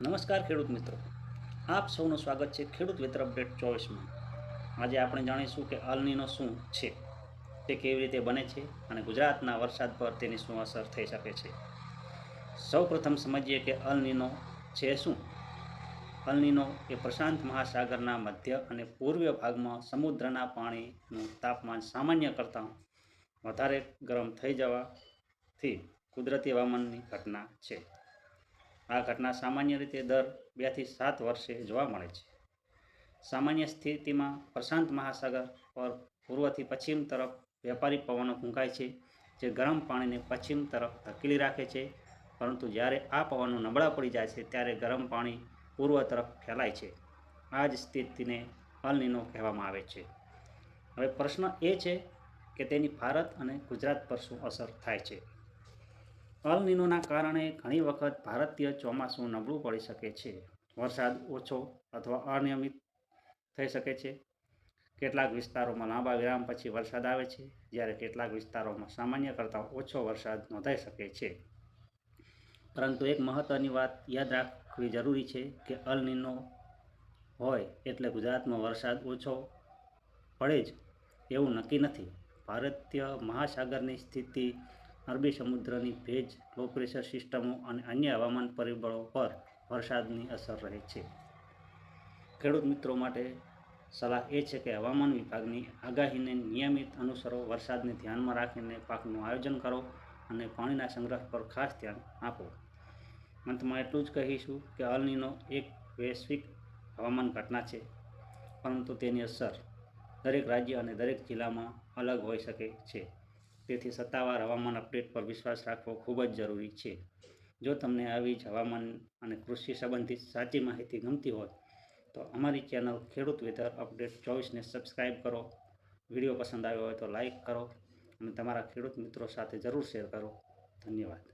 નમસ્કાર ખેડૂત મિત્રો, આપ સૌનું સ્વાગત છે ખેડૂત વેધર અપડેટ 24માં. આજે આપણે જાણીશું કે અલ નીનો શું છે, તે કેવી રીતે બને છે અને ગુજરાતના વરસાદ પર તેની શું અસર થઈ શકે છે. સૌ પ્રથમ સમજીએ કે અલ નીનો છે શું. અલ નીનો એ પ્રશાંત મહાસાગરના મધ્ય અને પૂર્વીય ભાગમાં સમુદ્રના પાણીનું તાપમાન સામાન્ય કરતાં વધારે ગરમ થઈ જવાથી કુદરતી હવામાનની ઘટના છે. આ ઘટના સામાન્ય રીતે દર 2 થી 7 વર્ષે જોવા મળે છે. સામાન્ય સ્થિતિમાં પ્રશાંત મહાસાગર પર પૂર્વથી પશ્ચિમ તરફ વેપારી પવનો ફૂંકાય છે, જે ગરમ પાણીને પશ્ચિમ તરફ ધકેલી રાખે છે. પરંતુ જ્યારે આ પવનો નબળા પડી જાય છે, ત્યારે ગરમ પાણી પૂર્વ તરફ ફેલાય છે. આ જ સ્થિતિને અલ નીનો કહેવામાં આવે છે. હવે પ્રશ્ન એ છે કે તેની ભારત અને ગુજરાત પર શું અસર થાય છે. અલ નીનોના કારણે ઘણી વખત ભારતીય ચોમાસું નબળું પડી શકે છે. વરસાદ ઓછો અથવા અનિયમિત થઈ શકે છે. કેટલાક વિસ્તારોમાં લાંબા વિરામ પછી વરસાદ આવે છે, જ્યારે કેટલાક વિસ્તારોમાં સામાન્ય કરતાં ઓછો વરસાદ નોંધાઈ શકે છે. પરંતુ એક મહત્ત્વની વાત યાદ રાખવી જરૂરી છે કે અલ નીનો હોય એટલે ગુજરાતમાં વરસાદ ઓછો પડે જ એવું નક્કી નથી. ભારતીય મહાસાગરની સ્થિતિ, અરબી સમુદ્રની ભેજ, લો પ્રેશર સિસ્ટમો અને અન્ય હવામાન પરિબળો પર વરસાદની અસર રહે છે. ખેડૂત મિત્રો માટે સલાહ એ છે કે હવામાન વિભાગની આગાહીને નિયમિત અનુસરો, વરસાદને ધ્યાનમાં રાખીને પાકનું આયોજન કરો અને પાણીના સંગ્રહ પર ખાસ ધ્યાન આપો. અંતમાં એટલું જ કહીશું કે અલ નીનો એક વૈશ્વિક હવામાન ઘટના છે, પરંતુ તેની અસર દરેક રાજ્ય અને દરેક જિલ્લામાં અલગ હોઈ શકે છે. તેથી સત્તાવાર હવામાન અપડેટ પર વિશ્વાસ રાખવો ખૂબ જ જરૂરી છે. જો તમને આવી જ હવામાન અને કૃષિ સંબંધિત સાચી માહિતી ગમતી હોય તો અમારી ચેનલ ખેડૂત વેધર અપડેટ 24ને સબસ્ક્રાઈબ કરો. વિડીયો પસંદ આવ્યો હોય તો લાઈક કરો અને તમારા ખેડૂત મિત્રો સાથે જરૂર શેર કરો. ધન્યવાદ.